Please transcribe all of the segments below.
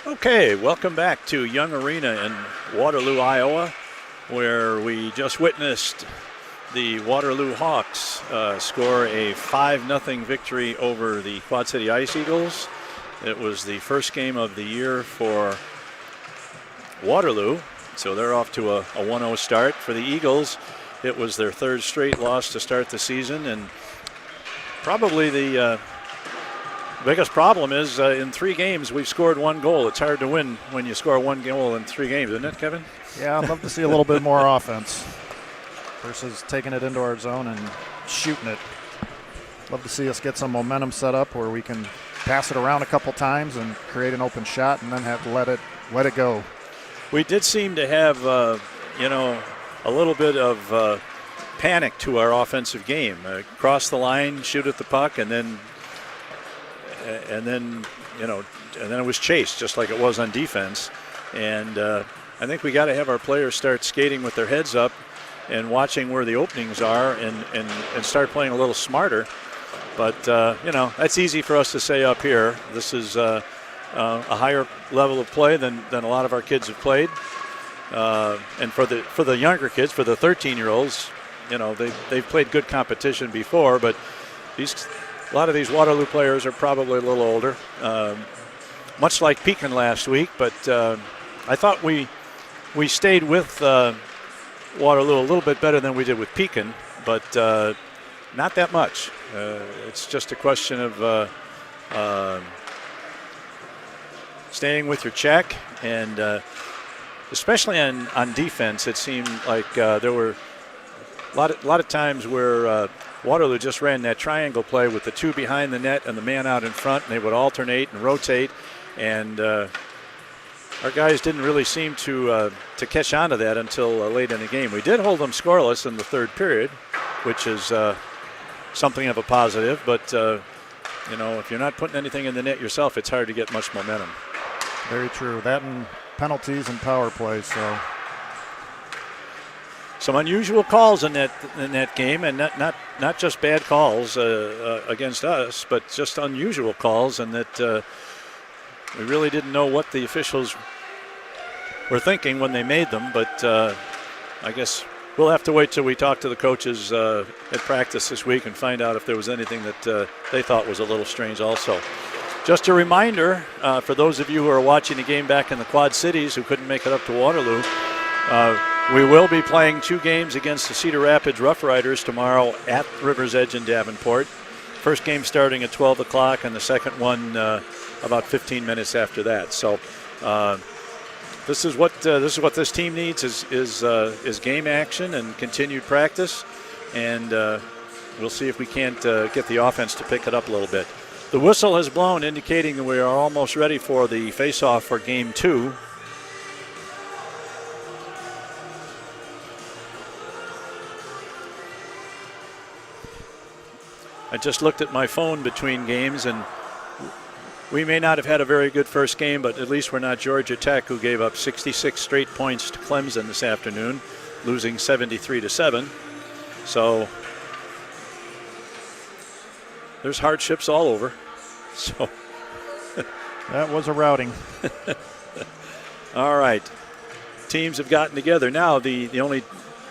Okay, welcome back to Young Arena in Waterloo, Iowa, where we just witnessed the Waterloo Hawks score a 5-0 victory over the Quad City Ice Eagles. It was the first game of the year for Waterloo, so they're off to a 1-0 start. For the Eagles, it was their third straight loss to start the season, and probably the biggest problem is in 3 games we've scored 1 goal. It's hard to win when you score 1 goal in 3 games, isn't it, Kevin? Yeah, I'd love to see a little bit more offense versus taking it into our zone and shooting it. Love to see us get some momentum set up where we can pass it around a couple times and create an open shot and then have to let it go. We did seem to have, a little bit of panic to our offensive game. Cross the line, shoot at the puck, and then it was chased just like it was on defense. And I think we got to have our players start skating with their heads up and watching where the openings are and start playing a little smarter. But, that's easy for us to say up here. This is a higher level of play than a lot of our kids have played. And for the younger kids, for the 13-year-olds, they've played good competition before, but a lot of these Waterloo players are probably a little older, much like Pekin last week. But I thought we stayed with Waterloo a little bit better than we did with Pekin, but not that much. It's just a question of staying with your check, and especially on defense, it seemed like there were a lot of times where Waterloo just ran that triangle play with the 2 behind the net and the man out in front, and they would alternate and rotate, and our guys didn't really seem to catch on to that until late in the game. We did hold them scoreless in the third period, which is something of a positive, but if you're not putting anything in the net yourself, it's hard to get much momentum. Very true. That and penalties and power plays. So some unusual calls in that game, and not just bad calls against us, but just unusual calls, and that we really didn't know what the officials were thinking when they made them. But I guess we'll have to wait till we talk to the coaches at practice this week and find out if there was anything that they thought was a little strange also. Just a reminder for those of you who are watching the game back in the Quad Cities who couldn't make it up to Waterloo, we will be playing 2 games against the Cedar Rapids Rough Riders tomorrow at River's Edge in Davenport. First game starting at 12 o'clock, and the second one about 15 minutes after that. So this is what this team needs is game action and continued practice, and we'll see if we can't get the offense to pick it up a little bit. The whistle has blown, indicating that we are almost ready for the face-off for Game 2. I just looked at my phone between games, and we may not have had a very good first game, but at least we're not Georgia Tech, who gave up 66 straight points to Clemson this afternoon, losing 73-7. So there's hardships all over. So that was a routing. All right. Teams have gotten together. Now the only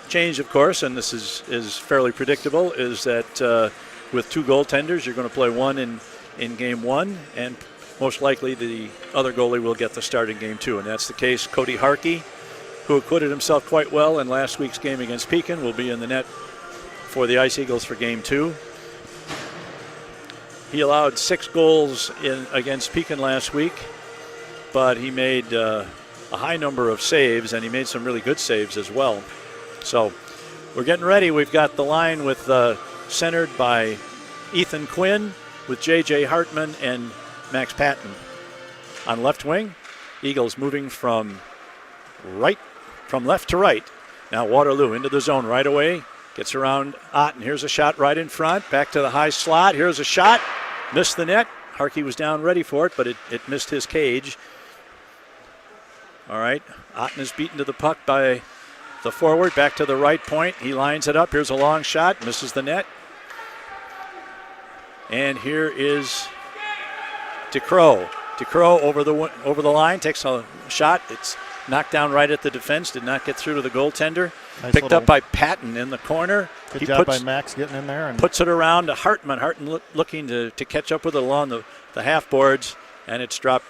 change, of course, and this is fairly predictable, is that with 2 goaltenders, you're going to play one in Game 1, and most likely the other goalie will get the start in Game 2, and that's the case. Cody Harkey, who acquitted himself quite well in last week's game against Pekin, will be in the net for the Ice Eagles for Game 2. He allowed 6 goals against Pekin last week, but he made a high number of saves, and he made some really good saves as well. So we're getting ready. We've got the line with centered by Ethan Quinn with J.J. Hartman and Max Patton. On left wing, Eagles moving from left to right. Now Waterloo into the zone right away. Gets around Otten. Here's a shot right in front. Back to the high slot. Here's a shot. Missed the net. Harkey was down ready for it, but it missed his cage. All right. Otten is beaten to the puck by the forward. Back to the right point. He lines it up. Here's a long shot. Misses the net. And here is DeCrow. DeCrow over the line, takes a shot. It's knocked down right at the defense, did not get through to the goaltender. Nice Picked up by Patton in the corner. Good job by Max getting in there. And puts it around to Hartman. Hartman looking to catch up with it along the half boards, and it's dropped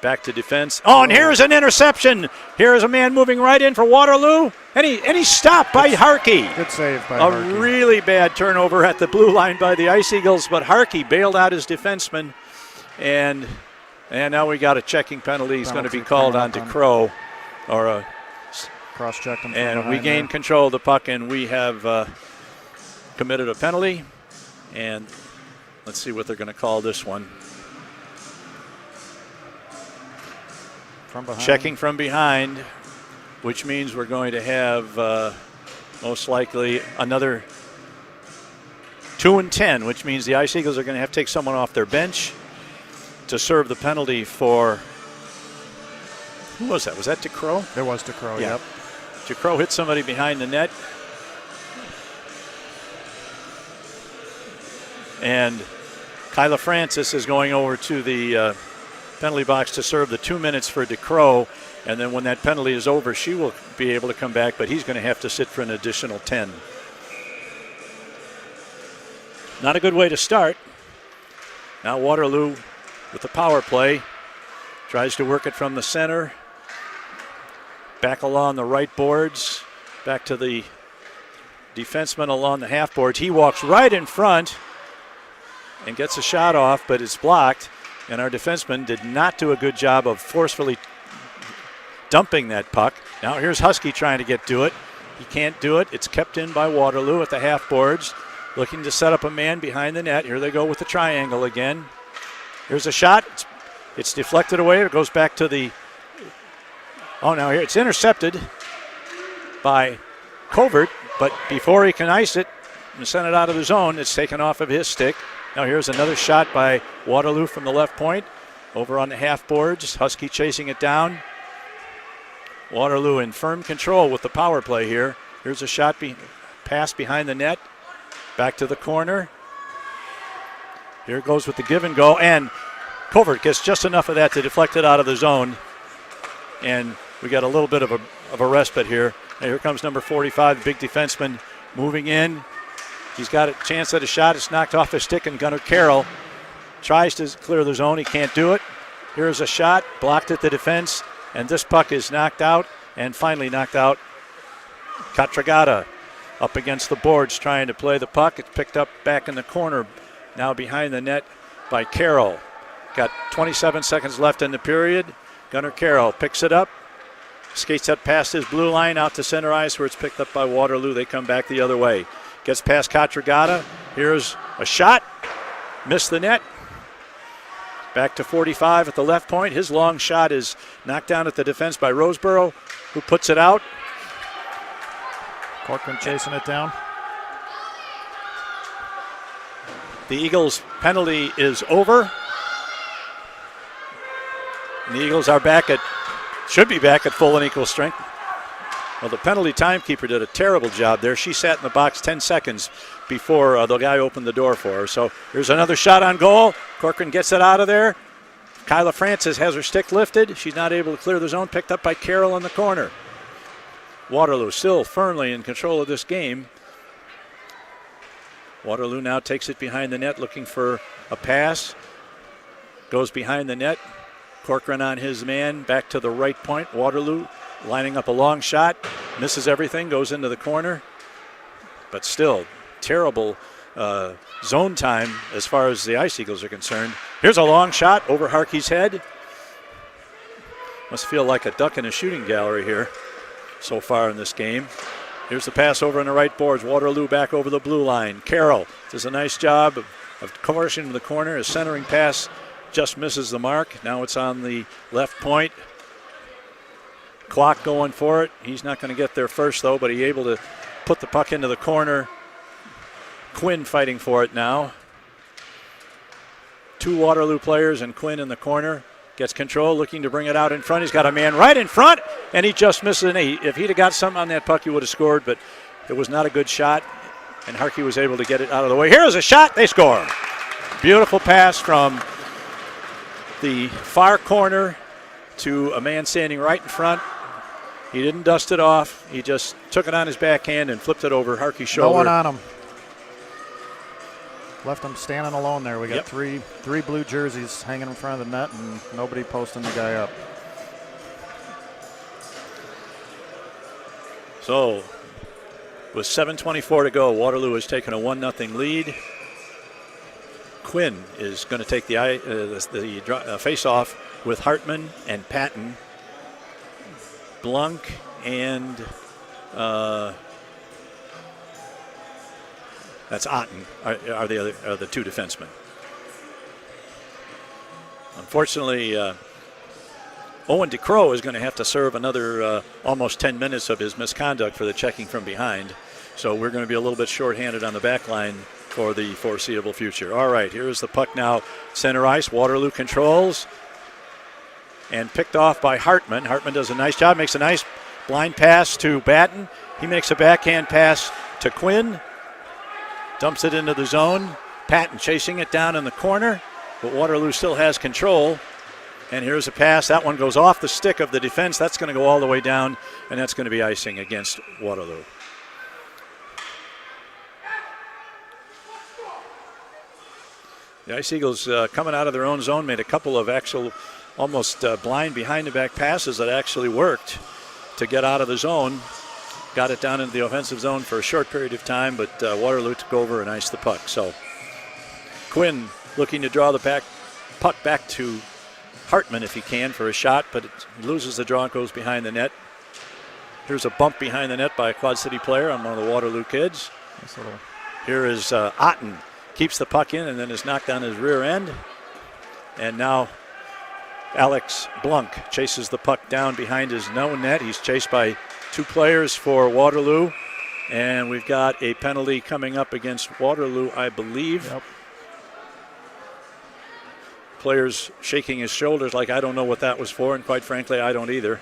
back to defense. Oh, and here's an interception. Here is a man moving right in for Waterloo. And he stopped by Harkey. Good save by Harkey. A really bad turnover at the blue line by the Ice Eagles, but Harkey bailed out his defenseman. And now we got a checking penalty. He's going to be called on DeCrow. Or a cross-checked him. And we gain control of the puck, and we have committed a penalty. And let's see what they're going to call this one. From behind. Checking from behind, which means we're going to have most likely another 2 and 10, which means the Ice Eagles are going to have to take someone off their bench to serve the penalty for. Who was that? Was that DeCrow? It was DeCrow, yeah. Yep. DeCrow hit somebody behind the net. And Kyla Francis is going over to the penalty box to serve the 2 minutes for DeCrow. And then when that penalty is over, she will be able to come back, but he's going to have to sit for an additional 10. Not a good way to start. Now Waterloo with the power play. Tries to work it from the center. Back along the right boards. Back to the defenseman along the half boards. He walks right in front and gets a shot off, but it's blocked. And our defenseman did not do a good job of forcefully dumping that puck. Now here's Husky trying to get to it. He can't do it. It's kept in by Waterloo at the half boards. Looking to set up a man behind the net. Here they go with the triangle again. Here's a shot. It's deflected away. It goes back to the. Oh, now here it's intercepted by Covert, but before he can ice it and send it out of the zone, it's taken off of his stick. Now here's another shot by Waterloo from the left point. Over on the half boards. Husky chasing it down. Waterloo in firm control with the power play here. Here's a shot pass behind the net. Back to the corner. Here it goes with the give and go. And Covert gets just enough of that to deflect it out of the zone. And we got a little bit of a respite here. And here comes number 45, the big defenseman, moving in. He's got a chance at a shot. It's knocked off his stick, and Gunnar Carroll tries to clear the zone. He can't do it. Here's a shot, blocked at the defense, and this puck is knocked out, and finally knocked out. Katragata up against the boards trying to play the puck. It's picked up back in the corner, now behind the net by Carroll. Got 27 seconds left in the period. Gunnar Carroll picks it up, skates up past his blue line out to center ice where it's picked up by Waterloo. They come back the other way. Gets past Katragata. Here's a shot. Missed the net. Back to 45 at the left point. His long shot is knocked down at the defense by Roseborough, who puts it out. Corcoran chasing it down. The Eagles' penalty is over. And the Eagles are should be back at full and equal strength. Well, the penalty timekeeper did a terrible job there. She sat in the box 10 seconds before the guy opened the door for her. So here's another shot on goal. Corcoran gets it out of there. Kyla Francis has her stick lifted. She's not able to clear the zone. Picked up by Carroll in the corner. Waterloo still firmly in control of this game. Waterloo now takes it behind the net, looking for a pass. Goes behind the net. Corcoran on his man, back to the right point. Waterloo lining up a long shot. Misses everything, goes into the corner. But still, terrible zone time as far as the Ice Eagles are concerned. Here's a long shot over Harkey's head. Must feel like a duck in a shooting gallery here so far in this game. Here's the pass over on the right boards. Waterloo back over the blue line. Carroll does a nice job of coercing the corner. His centering pass just misses the mark. Now it's on the left point. Clock going for it. He's not going to get there first, though, but he's able to put the puck into the corner. Quinn fighting for it now. Two Waterloo players and Quinn in the corner. Gets control, looking to bring it out in front. He's got a man right in front, and he just misses it. If he'd have got something on that puck, he would have scored, but it was not a good shot, and Harkey was able to get it out of the way. Here's a shot. They score. Beautiful pass from the far corner to a man standing right in front. He didn't dust it off. He just took it on his backhand and flipped it over Harkey's shoulder. No one on him. Left him standing alone there. We got three blue jerseys hanging in front of the net and nobody posting the guy up. So, with 7:24 to go, Waterloo has taken a 1-0 lead. Quinn is going to take the face-off with Hartman and Patton. Blunk and that's Otten are the two defensemen. Unfortunately, Owen DeCrow is going to have to serve another almost 10 minutes of his misconduct for the checking from behind. So we're going to be a little bit shorthanded on the back line for the foreseeable future. All right, here's the puck now. Center ice, Waterloo controls. And picked off by Hartman. Hartman does a nice job, makes a nice blind pass to Batten. He makes a backhand pass to Quinn. Dumps it into the zone. Patton chasing it down in the corner, but Waterloo still has control. And here's a pass. That one goes off the stick of the defense. That's going to go all the way down, and that's going to be icing against Waterloo. The Ice Eagles coming out of their own zone made a couple of actual almost blind behind-the-back passes that actually worked to get out of the zone. Got it down into the offensive zone for a short period of time, but Waterloo took over and iced the puck. So Quinn looking to draw the puck back to Hartman if he can for a shot, but he loses the draw and goes behind the net. Here's a bump behind the net by a Quad City player on one of the Waterloo kids. Here is Otten. Keeps the puck in and then is knocked on his rear end. And now Alex Blunk chases the puck down behind his own net. He's chased by two players for Waterloo. And we've got a penalty coming up against Waterloo, I believe. Yep. Players shaking his shoulders like I don't know what that was for, and quite frankly, I don't either.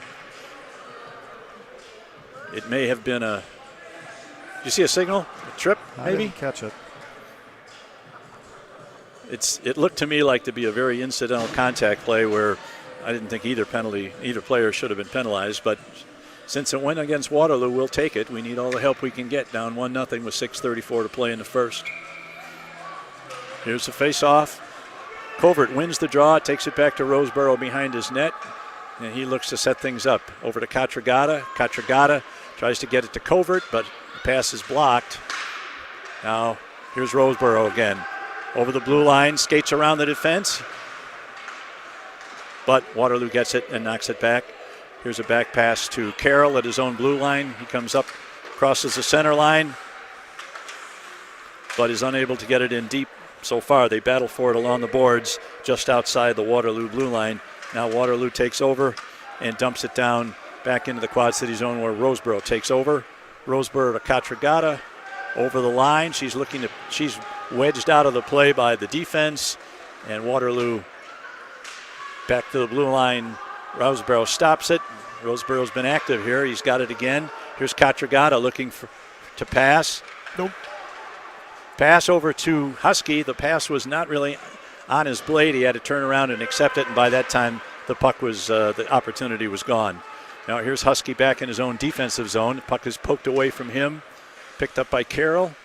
It may have been a... Did you see a signal? A trip, maybe? I didn't catch it. It looked to me like to be a very incidental contact play where I didn't think either player should have been penalized, but since it went against Waterloo, we'll take it. We need all the help we can get, down 1-0 with 6:34 to play in the first. Here's the face-off. Covert wins the draw, takes it back to Roseboro behind his net, and he looks to set things up. Over to Katragata. Katragata tries to get it to Covert, but the pass is blocked. Now, here's Roseboro again. Over the blue line, skates around the defense. But Waterloo gets it and knocks it back. Here's a back pass to Carroll at his own blue line. He comes up, crosses the center line, but is unable to get it in deep so far. They battle for it along the boards just outside the Waterloo blue line. Now Waterloo takes over and dumps it down back into the Quad City zone where Roseboro takes over. Roseboro to Katragata. Over the line, she's wedged out of the play by the defense, and Waterloo back to the blue line. Roseboro stops it. Roseboro's been active here. He's got it again. Here's Katragata looking to pass. Nope. Pass over to Husky. The pass was not really on his blade. He had to turn around and accept it, and by that time the puck was, the opportunity was gone. Now here's Husky back in his own defensive zone. The puck is poked away from him. Picked up by Carroll.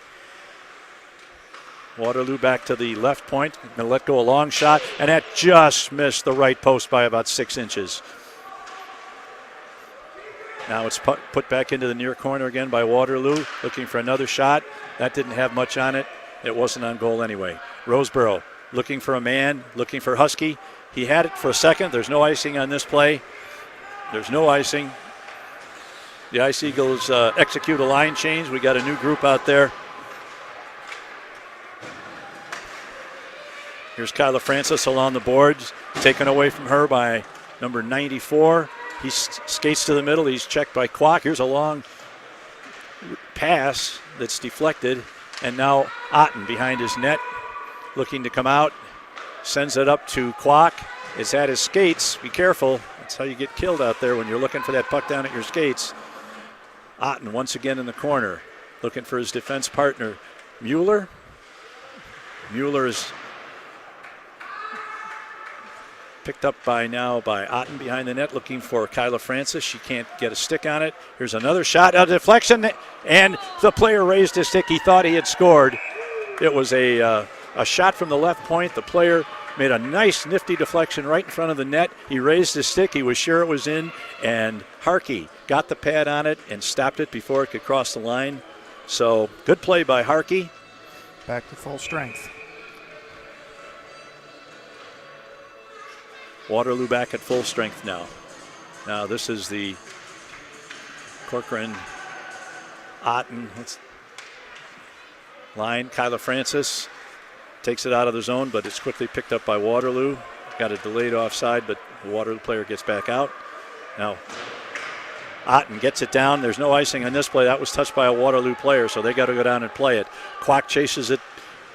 Waterloo back to the left point. Going to let go a long shot, and that just missed the right post by about 6 inches. Now it's put back into the near corner again by Waterloo, looking for another shot. That didn't have much on it. It wasn't on goal anyway. Roseboro looking for a man, looking for Husky. He had it for a second. There's no icing on this play. There's no icing. The Ice Eagles execute a line change. We got a new group out there. Here's Kyla Francis along the boards, taken away from her by number 94. He skates to the middle. He's checked by Kwok. Here's a long pass that's deflected, and now Otten behind his net, looking to come out. Sends it up to Kwok. It's at his skates. Be careful. That's how you get killed out there when you're looking for that puck down at your skates. Otten once again in the corner, looking for his defense partner, Mueller. Mueller is Picked up by Otten behind the net, looking for Kyla Francis. She can't get a stick on it. Here's another shot, a deflection, and the player raised his stick. He thought he had scored. It was a shot from the left point. The player made a nice, nifty deflection right in front of the net. He raised his stick. He was sure it was in, and Harkey got the pad on it and stopped it before it could cross the line. So good play by Harkey. Back to full strength. Waterloo back at full strength now. Now this is the Corcoran Otten line. Kyla Francis takes it out of the zone, but it's quickly picked up by Waterloo. Got a delayed offside, but the Waterloo player gets back out. Now Otten gets it down. There's no icing on this play. That was touched by a Waterloo player, so they got to go down and play it. Kwok chases it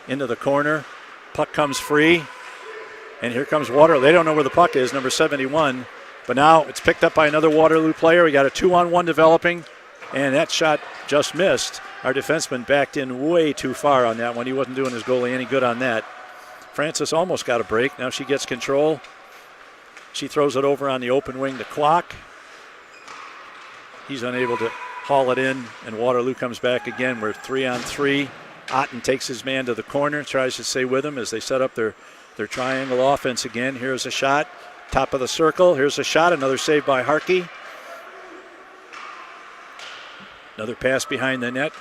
into the corner. Puck comes free. And here comes Waterloo. They don't know where the puck is, number 71. But now it's picked up by another Waterloo player. We got a 2-on-1 developing, and that shot just missed. Our defenseman backed in way too far on that one. He wasn't doing his goalie any good on that. Francis almost got a break. Now she gets control. She throws it over on the open wing to Kwok. He's unable to haul it in, and Waterloo comes back again. We're 3-on-3. Otten takes his man to the corner, tries to stay with him as they set up their triangle offense again. Here's a shot, top of the circle. Here's a shot, another save by Harkey. Another pass behind the net.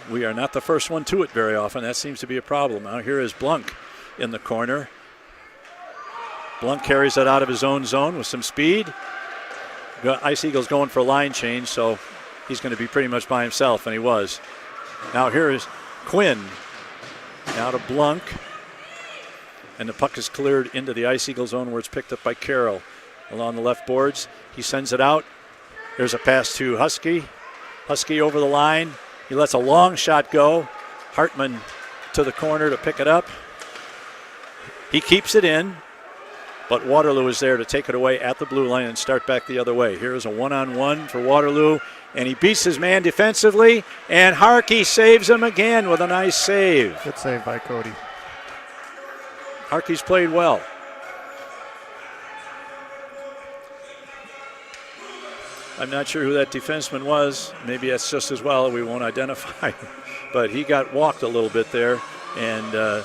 We are not the first one to it very often. That seems to be a problem. Now here is Blunk in the corner. Blunk carries it out of his own zone with some speed. Ice Eagle's going for a line change, so he's going to be pretty much by himself, and he was. Now here is Quinn. Now to Blunk. And the puck is cleared into the Ice Eagle zone where it's picked up by Carroll along the left boards. He sends it out. There's a pass to Husky. Husky over the line. He lets a long shot go. Hartman to the corner to pick it up. He keeps it in, but Waterloo is there to take it away at the blue line and start back the other way. Here's a 1-on-1 for Waterloo, and he beats his man defensively, and Harkey saves him again with a nice save. Good save by Cody. Harkey's played well. I'm not sure who that defenseman was. Maybe that's just as well. We won't identify. But he got walked a little bit there. And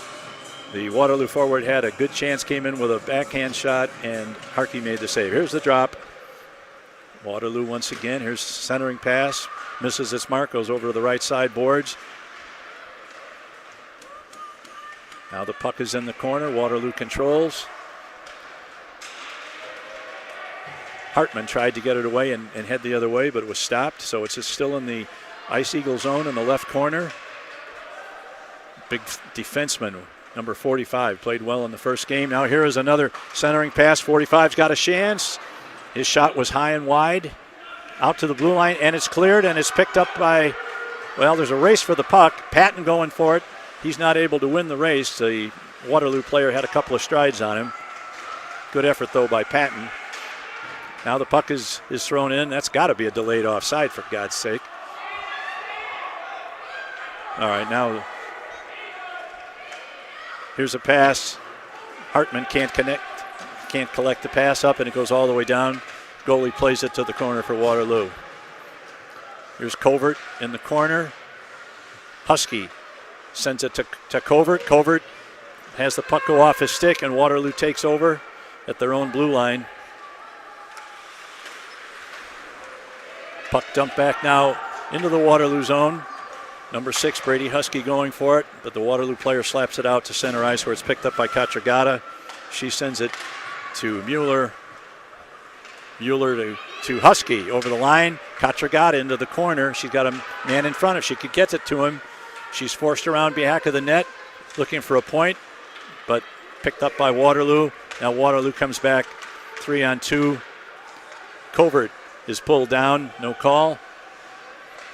the Waterloo forward had a good chance, came in with a backhand shot, and Harkey made the save. Here's the drop. Waterloo once again. Here's centering pass. Misses its mark, goes over to the right side boards. Now the puck is in the corner. Waterloo controls. Hartman tried to get it away and head the other way, but it was stopped. So it's still in the Ice Eagle zone in the left corner. Big defenseman, number 45, played well in the first game. Now here is another centering pass. 45's got a chance. His shot was high and wide. Out to the blue line, and it's cleared, and it's picked up by, well, there's a race for the puck. Patton going for it. He's not able to win the race. The Waterloo player had a couple of strides on him. Good effort, though, by Patton. Now the puck is thrown in. That's got to be a delayed offside, for God's sake. All right, now here's a pass. Hartman can't collect the pass up, and it goes all the way down. Goalie plays it to the corner for Waterloo. Here's Covert in the corner. Husky sends it to Covert. Covert has the puck go off his stick, and Waterloo takes over at their own blue line. Puck dumped back now into the Waterloo zone. Number 6, Brady Husky going for it, but the Waterloo player slaps it out to center ice where it's picked up by Katragata. She sends it to Mueller. Mueller to Husky over the line. Katragata into the corner. She's got a man in front if she could get it to him. She's forced around back of the net, looking for a point, but picked up by Waterloo. Now Waterloo comes back 3-on-2. Covert is pulled down, no call.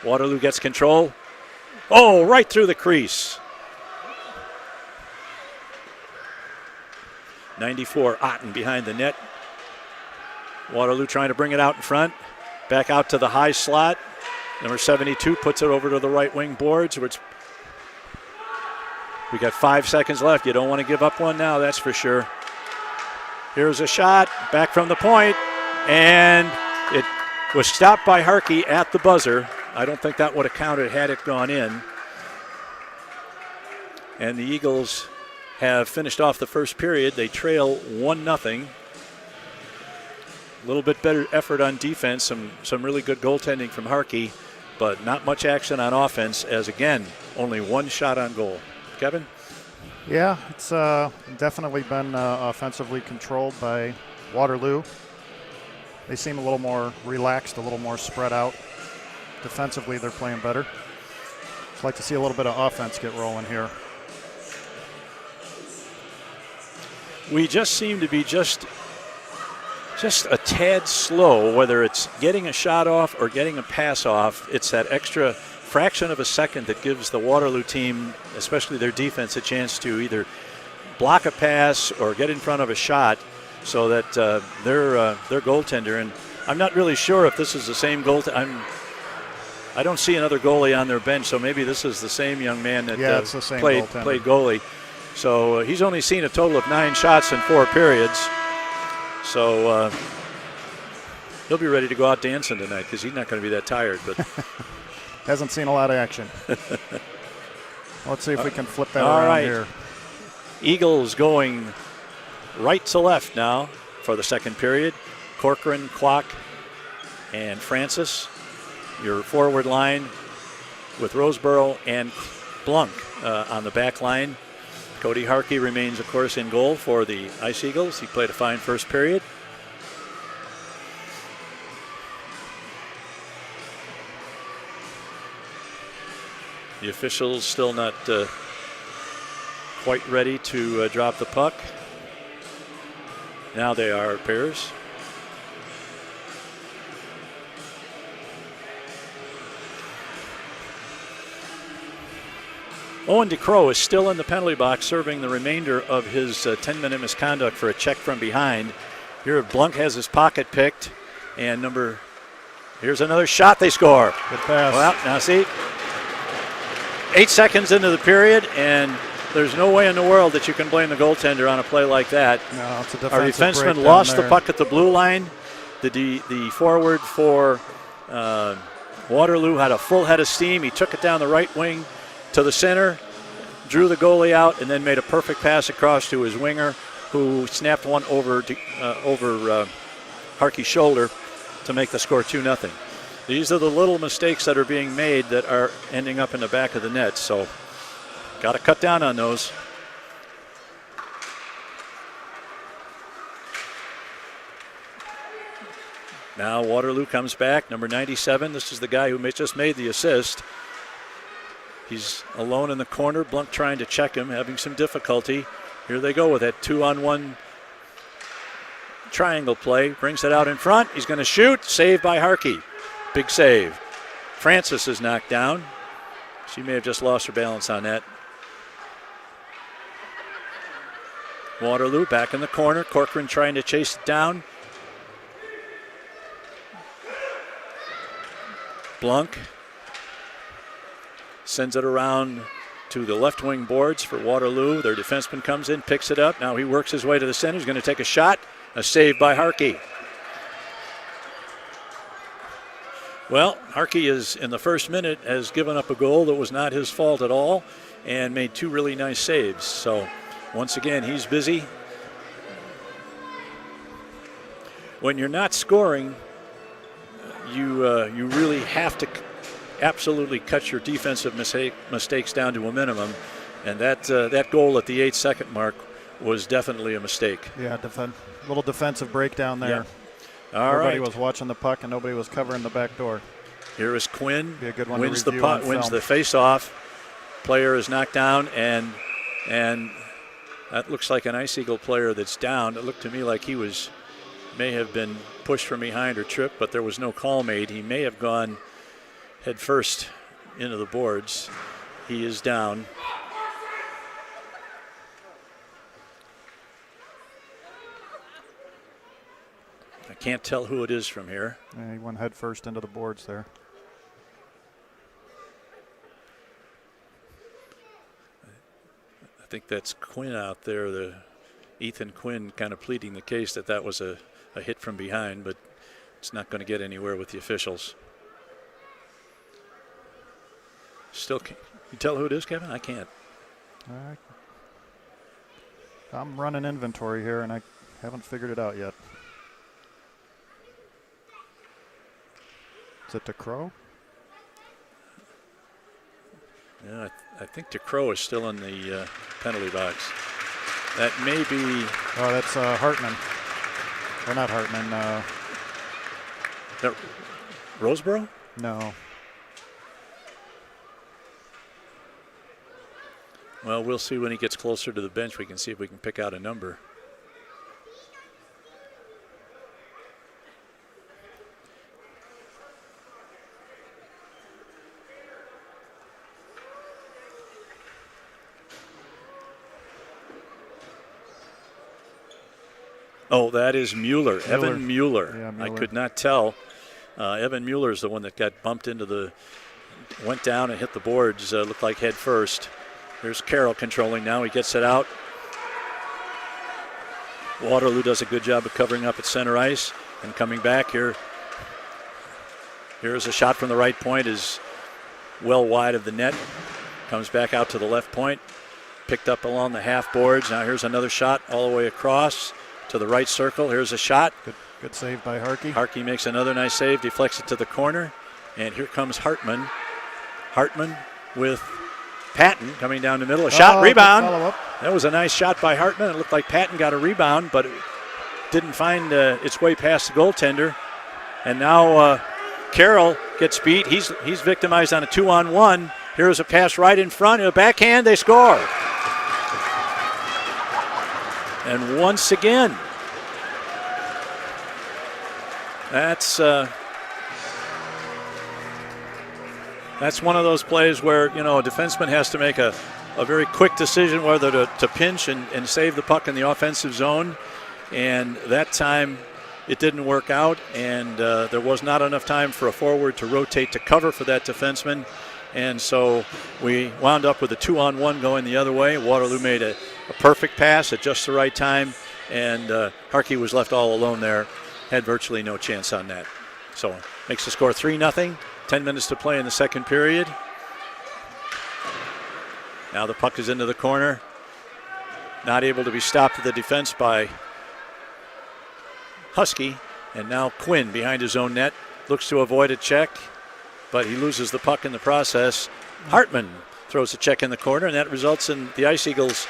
Waterloo gets control. Oh, right through the crease. 94, Otten behind the net. Waterloo trying to bring it out in front. Back out to the high slot. Number 72 puts it over to the right wing boards. We got 5 seconds left. You don't want to give up one now, that's for sure. Here's a shot back from the point, and it was stopped by Harkey at the buzzer. I don't think that would have counted had it gone in. And the Eagles have finished off the first period. They trail 1-0. A little bit better effort on defense, some really good goaltending from Harkey, but not much action on offense as, again, only one shot on goal. Kevin? Yeah, it's definitely been offensively controlled by Waterloo. They seem a little more relaxed, a little more spread out. Defensively, they're playing better. Just like to see a little bit of offense get rolling here. We just seem to be just a tad slow, whether it's getting a shot off or getting a pass off. It's that extra fraction of a second that gives the Waterloo team, especially their defense, a chance to either block a pass or get in front of a shot so that their goaltender, and I'm not really sure if this is the same goaltender. I don't see another goalie on their bench, so maybe this is the same young man that it's the same played goalie. So he's only seen a total of 9 shots in 4 periods. So he'll be ready to go out dancing tonight because he's not going to be that tired. But hasn't seen a lot of action. Let's see if we can flip that all around right. here. Eagles going right to left now for the second period. Corcoran, Kwok, and Francis. Your forward line with Roseboro and Blunk on the back line. Cody Harkey remains, of course, in goal for the Ice Eagles. He played a fine first period. The officials still not quite ready to drop the puck. Now they are, it appears. Owen DeCrow is still in the penalty box serving the remainder of his 10-minute misconduct for a check from behind. Here Blunk has his pocket picked, and here's another shot, they score. Good pass. Well, now see, 8 seconds into the period, and there's no way in the world that you can blame the goaltender on a play like that. No, it's a defensive Our defenseman breakdown lost there. the puck at the blue line. The forward for Waterloo had a full head of steam. He took it down the right wing to the center, drew the goalie out, and then made a perfect pass across to his winger, who snapped one over Harkey's shoulder to make the score 2-0. These are the little mistakes that are being made that are ending up in the back of the net, so got to cut down on those. Now Waterloo comes back, number 97. This is the guy who just made the assist. He's alone in the corner. Blunk trying to check him, having some difficulty. Here they go with that 2-on-1 triangle play. Brings it out in front. He's going to shoot. Saved by Harkey. Big save. Francis is knocked down. She may have just lost her balance on that. Waterloo back in the corner. Corcoran trying to chase it down. Blunk sends it around to the left wing boards for Waterloo. Their defenseman comes in, picks it up. Now he works his way to the center. He's going to take a shot. A save by Harkey. Well, Harkey is in the first minute has given up a goal that was not his fault at all and made 2 really nice saves. So once again, he's busy. When you're not scoring, you really have to absolutely cut your defensive mistakes down to a minimum, and that goal at the 8-second mark was definitely a mistake. Yeah, little defensive breakdown there. Yeah. Everybody was watching the puck, and nobody was covering the back door. Here is Quinn. Be a good one wins to the puck, on wins film. the face-off. Player is knocked down, and that looks like an Ice Eagle player that's down. It looked to me like he may have been pushed from behind or tripped, but there was no call made. He may have gone head first into the boards. He is down. I can't tell who it is from here. Yeah, he went head first into the boards there. I think that's Quinn out there, the Ethan Quinn kind of pleading the case that was a hit from behind, but it's not going to get anywhere with the officials. Still, can you tell who it is, Kevin? I can't. I'm running inventory here, and I haven't figured it out yet. Is it DeCrow? Yeah, I think DeCrow is still in the penalty box. That may be. Oh, that's Hartman. Or not Hartman. Roseboro? No. Well, we'll see when he gets closer to the bench. We can see if we can pick out a number. Oh, that is Mueller. Evan Mueller. Yeah, Mueller. I could not tell. Evan Mueller is the one that got bumped went down and hit the boards, looked like head first. There's Carroll controlling now. He gets it out. Waterloo does a good job of covering up at center ice and coming back here. Here's a shot from the right point, is well wide of the net. Comes back out to the left point. Picked up along the half boards. Now here's another shot all the way across to the right circle. Here's a shot. Good save by Harkey. Harkey makes another nice save, deflects it to the corner. And here comes Hartman. Hartman with Patton coming down the middle. A shot, rebound. That was a nice shot by Hartman. It looked like Patton got a rebound, but it didn't find its way past the goaltender. And now Carroll gets beat. He's victimized on a 2-on-1. Here's a pass right in front. A backhand, they score. And once again, that's one of those plays where, a defenseman has to make a very quick decision whether to pinch and save the puck in the offensive zone. And that time it didn't work out, and there was not enough time for a forward to rotate to cover for that defenseman. And so we wound up with a 2-on-1 going the other way. Waterloo made a perfect pass at just the right time, and Harkey was left all alone there. Had virtually no chance on that. So makes the score 3-0. 10 minutes to play in the second period. Now the puck is into the corner. Not able to be stopped at the defense by Husky. And now Quinn behind his own net. Looks to avoid a check, but he loses the puck in the process. Hartman throws a check in the corner, and that results in the Ice Eagles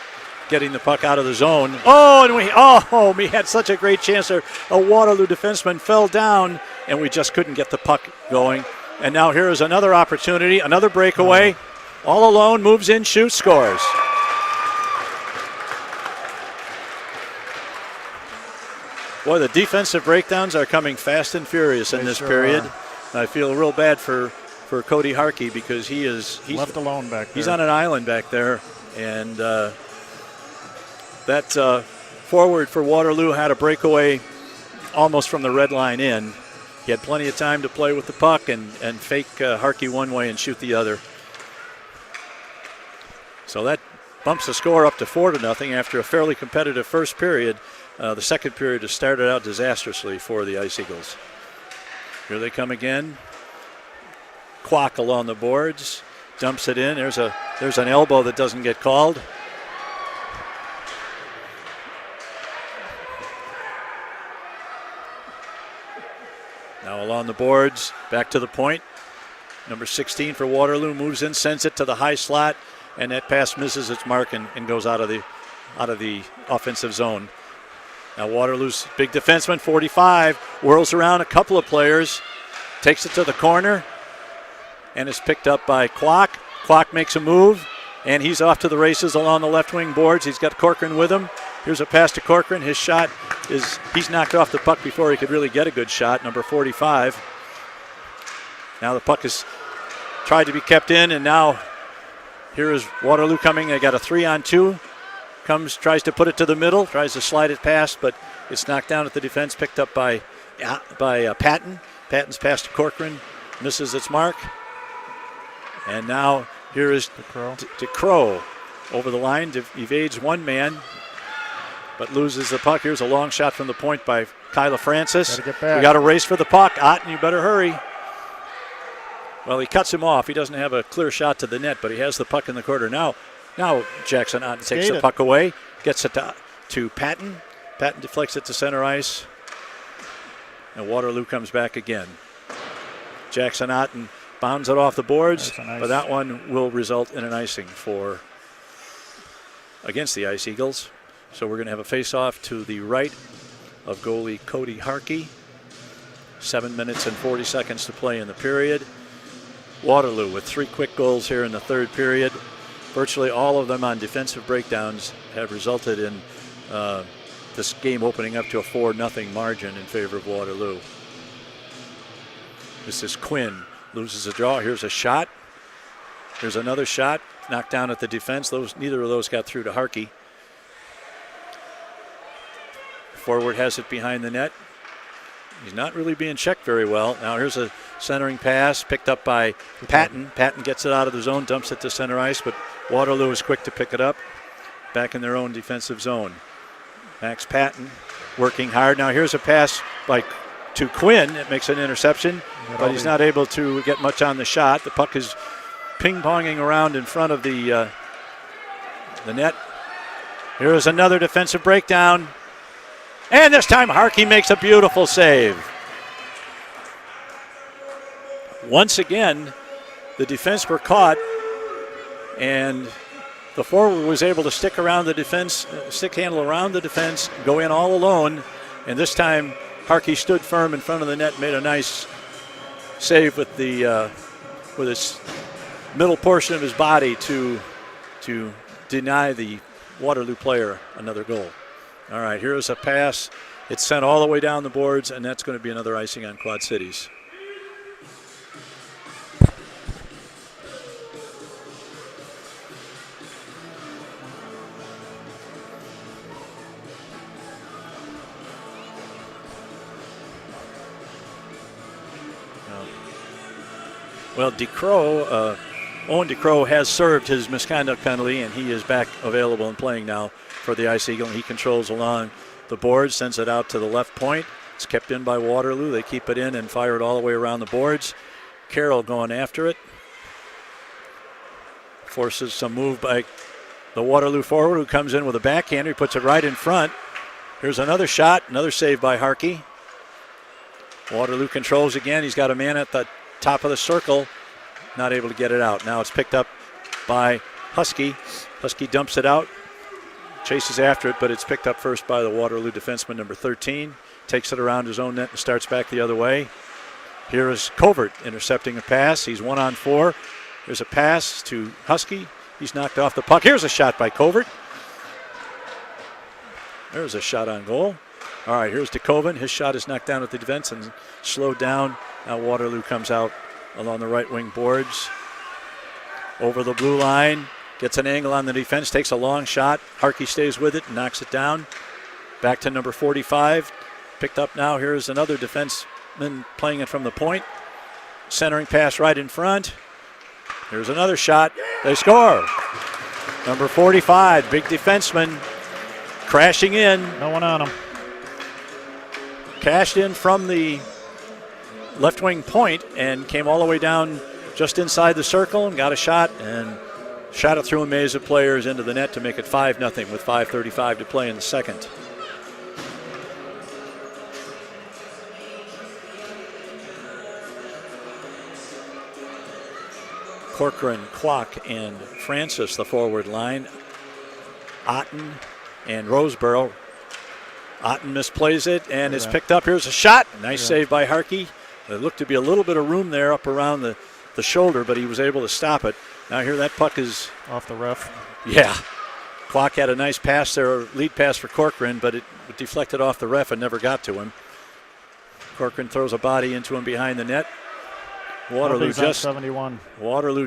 getting the puck out of the zone. And we had such a great chance there. A Waterloo defenseman fell down, and we just couldn't get the puck going. And now here is another opportunity, another breakaway. All alone, moves in, shoots, scores. Boy, the defensive breakdowns are coming fast and furious in this period. I feel real bad for Cody Harkey because he's left alone back there. He's on an island back there, and that forward for Waterloo had a breakaway almost from the red line in. He had plenty of time to play with the puck and fake Harkey one way and shoot the other. So that bumps the score up to 4-0 after a fairly competitive first period. The second period has started out disastrously for the Ice Eagles. Here they come again. Kwok along the boards, dumps it in. There's an elbow that doesn't get called. Now along the boards, back to the point. Number 16 for Waterloo moves in, sends it to the high slot, and that pass misses its mark and goes out of the offensive zone. Now Waterloo's big defenseman, 45, whirls around a couple of players, takes it to the corner, and is picked up by Kwok. Kwok makes a move, and he's off to the races along the left wing boards. He's got Corcoran with him. Here's a pass to Corcoran. His shot he's knocked off the puck before he could really get a good shot, number 45. Now the puck is tried to be kept in, and now here is Waterloo coming. They got a 3-on-2. Tries to put it to the middle, tries to slide it past, but it's knocked down at the defense, picked up by Patton. Patton's pass to Corcoran, misses its mark. And now here is DeCrow over the line, evades one man. but loses the puck. Here's a long shot from the point by Kyla Francis. Gotta get back. We got to race for the puck. Otten, you better hurry. Well, he cuts him off. He doesn't have a clear shot to the net, but he has the puck in the corner. Now Jackson Otten takes the puck away, gets it to Patton. Patton deflects it to center ice, and Waterloo comes back again. Jackson Otten bounds it off the boards, but that one will result in an icing against the Ice Eagles. So we're going to have a face-off to the right of goalie Cody Harkey. 7 minutes and 40 seconds to play in the period. Waterloo with 3 quick goals here in the third period. Virtually all of them on defensive breakdowns have resulted in this game opening up to a 4-0 margin in favor of Waterloo. This is Quinn. Loses a draw. Here's a shot. Here's another shot. Knocked down at the defense. Neither of those got through to Harkey. Forward has it behind the net. He's not really being checked very well. Now here's a centering pass picked up by Patton. Patton gets it out of the zone, dumps it to center ice, but Waterloo is quick to pick it up. Back in their own defensive zone. Max Patton working hard. Now here's a pass to Quinn. It makes an interception, but he's not able to get much on the shot. The puck is ping-ponging around in front of the net. Here is another defensive breakdown. And this time Harkey makes a beautiful save. Once again, the defense were caught, and the forward was able to stick handle around the defense, go in all alone, and this time Harkey stood firm in front of the net, made a nice save with his middle portion of his body to deny the Waterloo player another goal. All right, here's a pass. It's sent all the way down the boards, and that's going to be another icing on Quad Cities. Well, Owen DeCrow has served his misconduct penalty, and he is back available and playing now for the Ice Eagle. He controls along the boards, sends it out to the left point. It's kept in by Waterloo. They keep it in and fire it all the way around the boards. Carroll going after it. Forces some move by the Waterloo forward, who comes in with a backhander. He puts it right in front. Here's another shot, another save by Harkey. Waterloo controls again. He's got a man at the top of the circle, not able to get it out. Now it's picked up by Husky. Husky dumps it out, chases after it, but it's picked up first by the Waterloo defenseman, number 13. Takes it around his own net and starts back the other way. Here is Covert intercepting a pass. He's 1-on-4. There's a pass to Husky. He's knocked off the puck. Here's a shot by Covert. There's a shot on goal. All right, here's DeCoven. His shot is knocked down at the defense and slowed down. Now Waterloo comes out along the right wing boards. Over the blue line. Gets an angle on the defense. Takes a long shot. Harkey stays with it and knocks it down. Back to number 45. Picked up now. Here's another defenseman playing it from the point. Centering pass right in front. Here's another shot. They score. Number 45, big defenseman, crashing in. No one on him. Cashed in from the left wing point and came all the way down just inside the circle and got a shot and shot it through a maze of players into the net to make it 5-0 with 5:35 to play in the second. Corcoran, Kwok, and Francis, the forward line. Otten and Roseboro. Otten misplays it, and it's picked up. Here's a shot. Nice save by Harkey. There looked to be a little bit of room there up around the shoulder, but he was able to stop it. Now here that puck is off the ref. Yeah. Kwok had a nice pass there, lead pass for Corcoran, but it deflected off the ref and never got to him. Corcoran throws a body into him behind the net. Waterloo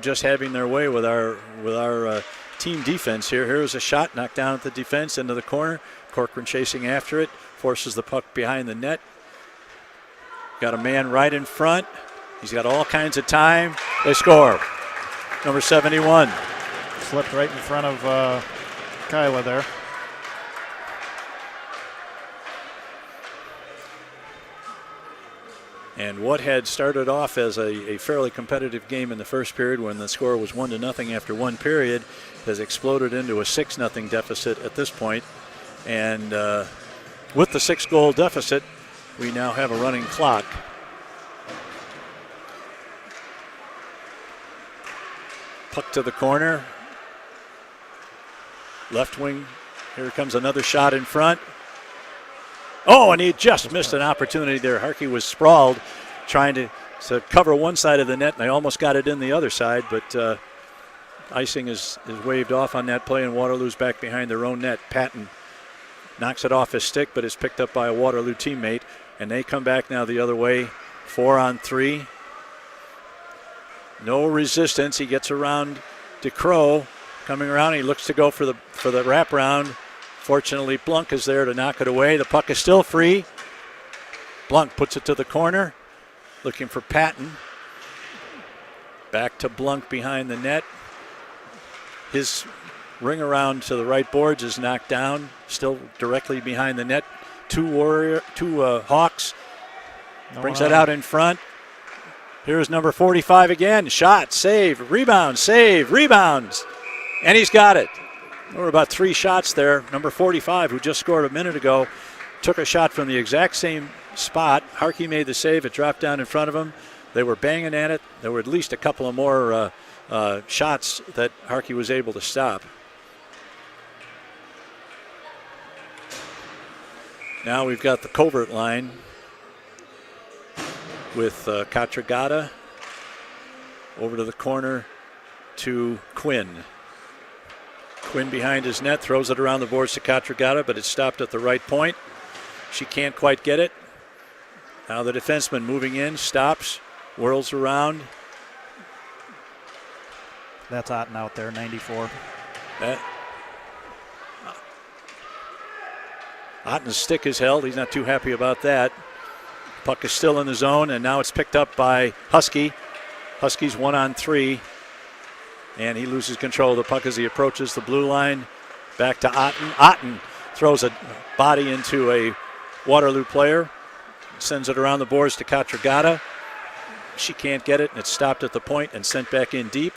just having their way with our team defense here. Here's a shot knocked down at the defense into the corner. Corcoran chasing after it, forces the puck behind the net. Got a man right in front. He's got all kinds of time. They score. Number 71. Slipped right in front of Kyla there. And what had started off as a fairly competitive game in the first period when the score was 1-0 after one period has exploded into a 6-0 deficit at this point. And with the 6-goal deficit, we now have a running clock. Puck to the corner. Left wing. Here comes another shot in front. Oh, and he just missed an opportunity there. Harkey was sprawled trying to cover one side of the net, and they almost got it in the other side, but icing is waved off on that play, and Waterloo's back behind their own net. Patton knocks it off his stick, but is picked up by a Waterloo teammate, and they come back now the other way. 4-on-3. No resistance. He gets around DeCrow. Coming around, he looks to go for the wraparound. Fortunately, Blunk is there to knock it away. The puck is still free. Blunk puts it to the corner, looking for Patton. Back to Blunk behind the net. His ring around to the right boards is knocked down, still directly behind the net. Two Hawks. Brings that out in front. Here's number 45 again. Shot, save, rebound, rebounds. And he's got it. There were about 3 shots there. Number 45, who just scored a minute ago, took a shot from the exact same spot. Harkey made the save. It dropped down in front of him. They were banging at it. There were at least a couple of more shots that Harkey was able to stop. Now we've got the covert line with Katragata over to the corner to Quinn. Quinn behind his net, throws it around the boards to Katragata, but it's stopped at the right point. She can't quite get it. Now the defenseman moving in, stops, whirls around. That's Otten out there, 94. Otten's stick is held. He's not too happy about that. Puck is still in the zone, and now it's picked up by Husky. Husky's 1-on-3. And he loses control of the puck as he approaches the blue line. Back to Otten. Otten throws a body into a Waterloo player. Sends it around the boards to Katragata. She can't get it, and it's stopped at the point and sent back in deep.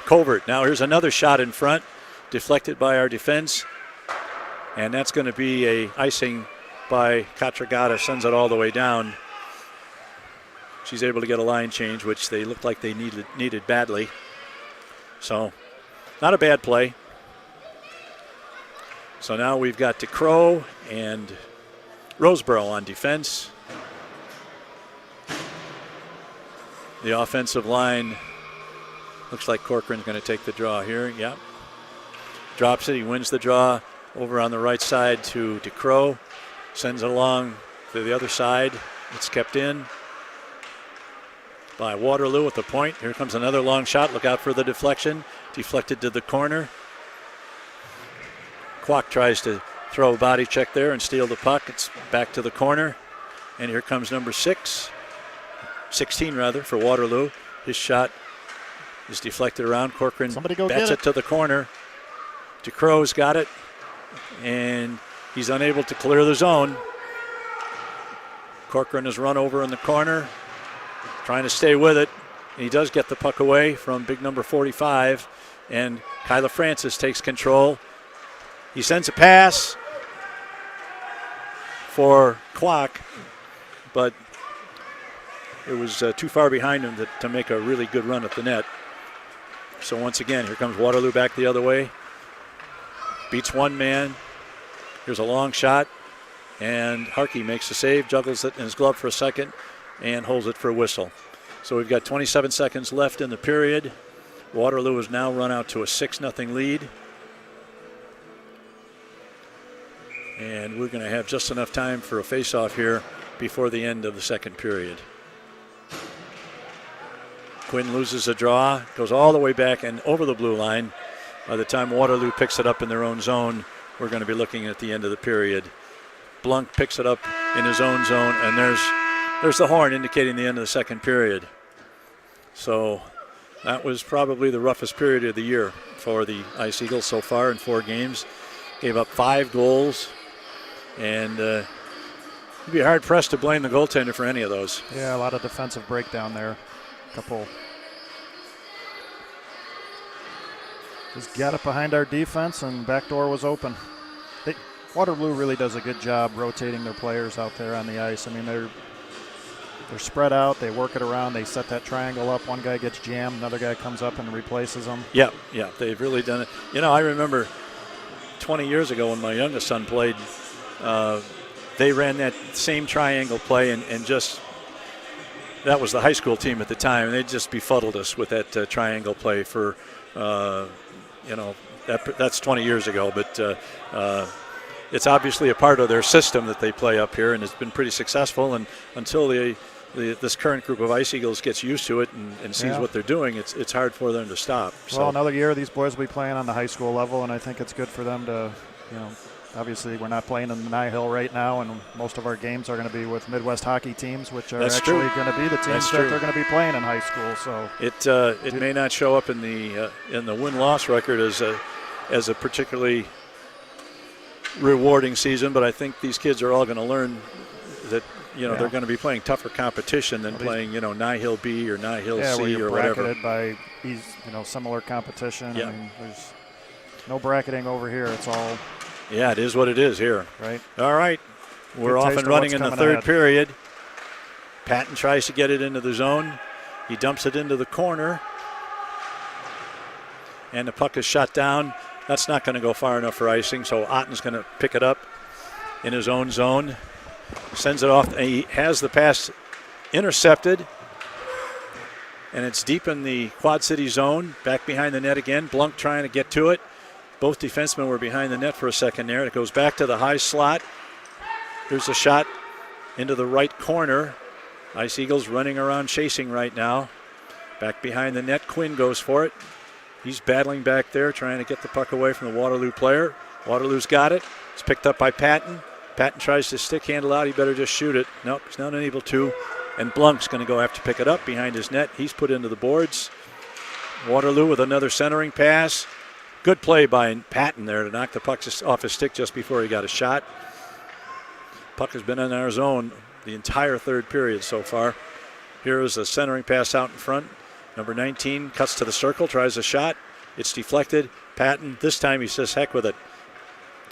Covert. Now here's another shot in front. Deflected by our defense. And that's going to be a icing by Katragata. Sends it all the way down. She's able to get a line change, which they looked like they needed badly. So, not a bad play. So now we've got DeCrow and Roseboro on defense. The offensive line looks like Corcoran's going to take the draw here. Yep. Drops it. He wins the draw over on the right side to DeCrow. Sends it along to the other side. It's kept in by Waterloo at the point. Here comes another long shot. Look out for the deflection. Deflected to the corner. Kwok tries to throw a body check there and steal the puck. It's back to the corner. And here comes number 16 for Waterloo. His shot is deflected around. Corcoran bats it to the corner. DeCrow's got it. And he's unable to clear the zone. Corcoran is run over in the corner, trying to stay with it. And he does get the puck away from big number 45. And Kyla Francis takes control. He sends a pass for Kwok, but it was too far behind him to make a really good run at the net. So once again, here comes Waterloo back the other way. Beats one man. Here's a long shot. And Harkey makes the save, juggles it in his glove for a second, and holds it for a whistle. So we've got 27 seconds left in the period. Waterloo has now run out to a 6-0 lead. And we're going to have just enough time for a face-off here before the end of the second period. Quinn loses a draw, goes all the way back and over the blue line. By the time Waterloo picks it up in their own zone, we're going to be looking at the end of the period. Blunk picks it up in his own zone, and there's the horn indicating the end of the second period. So that was probably the roughest period of the year for the Ice Eagles so far in 4 games. Gave up 5 goals, and You'd be hard pressed to blame the goaltender for any of those. Yeah, a lot of defensive breakdown there. Couple. Just got it behind our defense, and back door was open. Waterloo really does a good job rotating their players out there on the ice. I mean, they're spread out. They work it around. They set that triangle up. One guy gets jammed. Another guy comes up and replaces them. Yeah, they've really done it. You know, I remember 20 years ago when my youngest son played, they ran that same triangle play and just that was the high school team at the time, and they just befuddled us with that triangle play for, that's 20 years ago, but it's obviously a part of their system that they play up here, and it's been pretty successful. And until this current group of Ice Eagles gets used to it and sees what they're doing, it's hard for them to stop. Well, another year these boys will be playing on the high school level, and I think it's good for them to, obviously we're not playing in the Nihil right now, and most of our games are going to be with Midwest hockey teams, which are actually going to be the teams that they're going to be playing in high school. So it may not show up in the win-loss record as a particularly rewarding season, but I think these kids are all going to learn that they're going to be playing tougher competition than playing Nihil B or Nihil C where or whatever. Bracketed by similar competition. I mean, there's no bracketing over here. It's all it is what it is here. Right. All right, we're off and running in the third period. Patton tries to get it into the zone. He dumps it into the corner, and the puck is shot down. That's not going to go far enough for icing, so Otten's going to pick it up in his own zone. Sends it off. He has the pass intercepted, and it's deep in the Quad City zone. Back behind the net again. Blunk trying to get to it. Both defensemen were behind the net for a second there. It goes back to the high slot. There's a shot into the right corner. Ice Eagles running around chasing right now. Back behind the net, Quinn goes for it. He's battling back there, trying to get the puck away from the Waterloo player. Waterloo's got it. It's picked up by Patton. Patton tries to stick handle out. He better just shoot it. Nope, he's not unable to. And Blunk's going to go have to pick it up behind his net. He's put into the boards. Waterloo with another centering pass. Good play by Patton there to knock the puck off his stick just before he got a shot. Puck has been in our zone the entire third period so far. Here is a centering pass out in front. Number 19 cuts to the circle, tries a shot. It's deflected. Patton, this time he says, heck with it.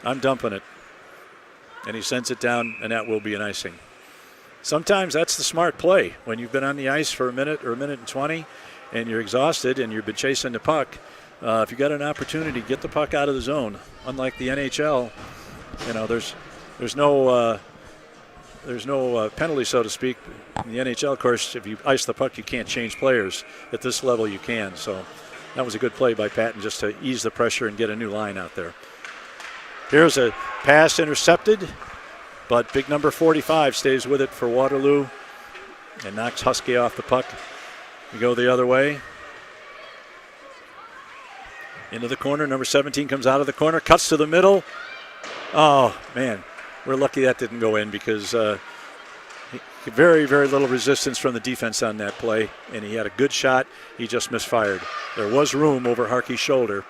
I'm dumping it. And he sends it down, and that will be an icing. Sometimes that's the smart play. When you've been on the ice for a minute or a minute and 20 and you're exhausted and you've been chasing the puck, if you got an opportunity, get the puck out of the zone. Unlike the NHL, there's no penalty, so to speak. In the NHL, of course, if you ice the puck, you can't change players. At this level, you can. So that was a good play by Patton just to ease the pressure and get a new line out there. Here's a pass intercepted, but big number 45 stays with it for Waterloo and knocks Husky off the puck. We go the other way. Into the corner. Number 17 comes out of the corner, cuts to the middle. Oh, man. We're lucky that didn't go in because very, very little resistance from the defense on that play, and he had a good shot. He just misfired. There was room over Harkey's shoulder.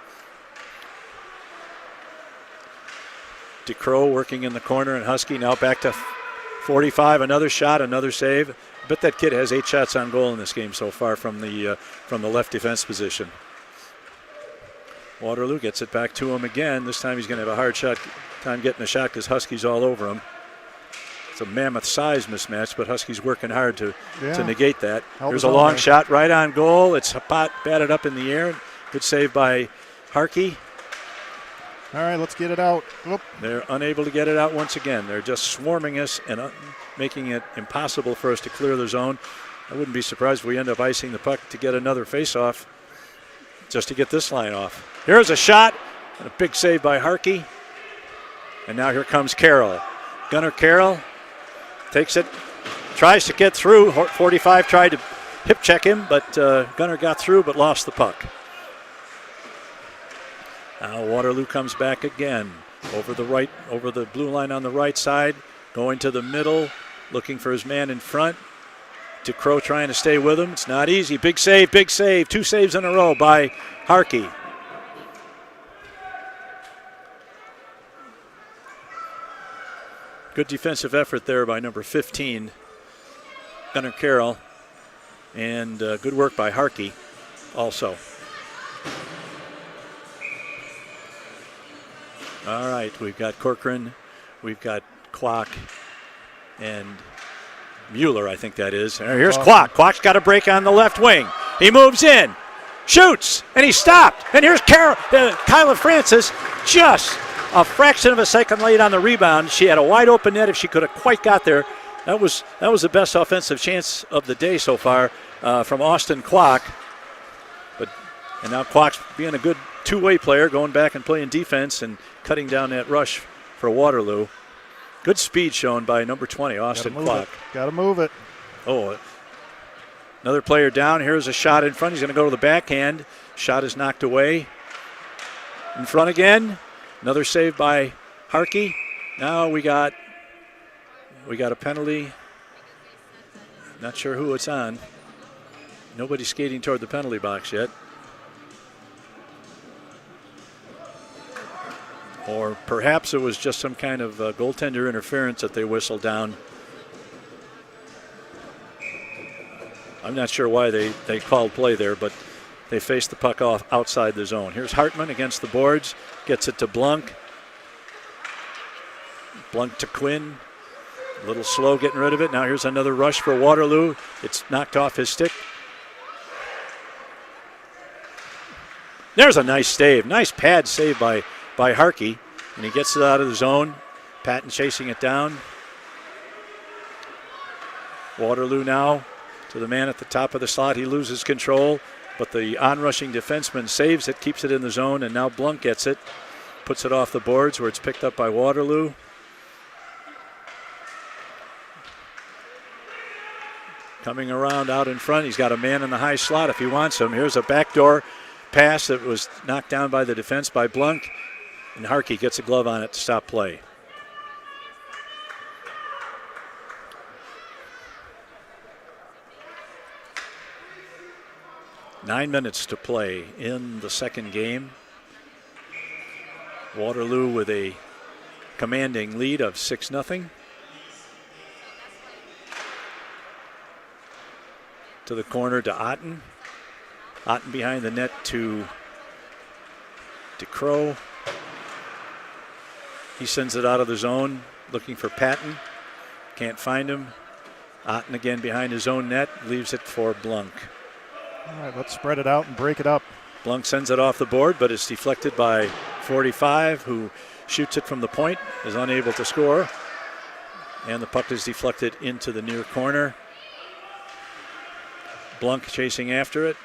DeCrow working in the corner, and Husky now back to 45. Another shot, another save. I bet that kid has 8 shots on goal in this game so far from the left defense position. Waterloo gets it back to him again. This time he's going to have a hard time getting a shot because Husky's all over him. It's a mammoth size mismatch, but Husky's working hard to negate that. There's a long shot right on goal. It's batted up in the air. Good save by Harkey. All right, let's get it out. Whoop. They're unable to get it out once again. They're just swarming us and making it impossible for us to clear the zone. I wouldn't be surprised if we end up icing the puck to get another face-off just to get this line off. Here's a shot and a big save by Harkey. And now here comes Carroll. Gunnar Carroll takes it, tries to get through. 45 tried to hip check him, but Gunnar got through but lost the puck. Now Waterloo comes back again over the blue line on the right side, going to the middle, looking for his man in front. DeCrow trying to stay with him. It's not easy. Big save, big save. 2 saves in a row by Harkey. Good defensive effort there by number 15, Gunnar Carroll, and good work by Harkey also. All right, we've got Corcoran, we've got Kwok, and Mueller, I think that is. Here's Kwok. Kwok's got a break on the left wing. He moves in, shoots, and he stopped. And here's Kyla Francis, just a fraction of a second late on the rebound. She had a wide open net if she could have quite got there. That was the best offensive chance of the day so far from Austin Kwok. And now Kwok's being a good two-way player, going back and playing defense and cutting down that rush for Waterloo. Good speed shown by number 20, Austin Kwok. Got to move it. Oh, another player down. Here's a shot in front. He's going to go to the backhand. Shot is knocked away. In front again. Another save by Harkey. Now we got a penalty. Not sure who it's on. Nobody's skating toward the penalty box yet. Or perhaps it was just some kind of goaltender interference that they whistled down. I'm not sure why they called play there, but they faced the puck off outside the zone. Here's Hartman against the boards, gets it to Blunk. Blunk to Quinn. A little slow getting rid of it. Now here's another rush for Waterloo. It's knocked off his stick. There's a nice save. Nice pad save by Harkey. And he gets it out of the zone. Patton chasing it down. Waterloo now to the man at the top of the slot. He loses control, but the onrushing defenseman saves it, keeps it in the zone, and now Blunk gets it. Puts it off the boards where it's picked up by Waterloo. Coming around out in front. He's got a man in the high slot if he wants him. Here's a backdoor pass that was knocked down by the defense by Blunk. And Harkey gets a glove on it to stop play. Nine minutes to play in the second game. Waterloo with a commanding lead of 6-0. To the corner to Otten. Otten behind the net to DeCrow. He sends it out of the zone looking for Patton. Can't find him. Otten again behind his own net. Leaves it for Blunk. All right, let's spread it out and break it up. Blunk sends it off the board, but it's deflected by 45, who shoots it from the point, is unable to score. And the puck is deflected into the near corner. Blunk chasing after it.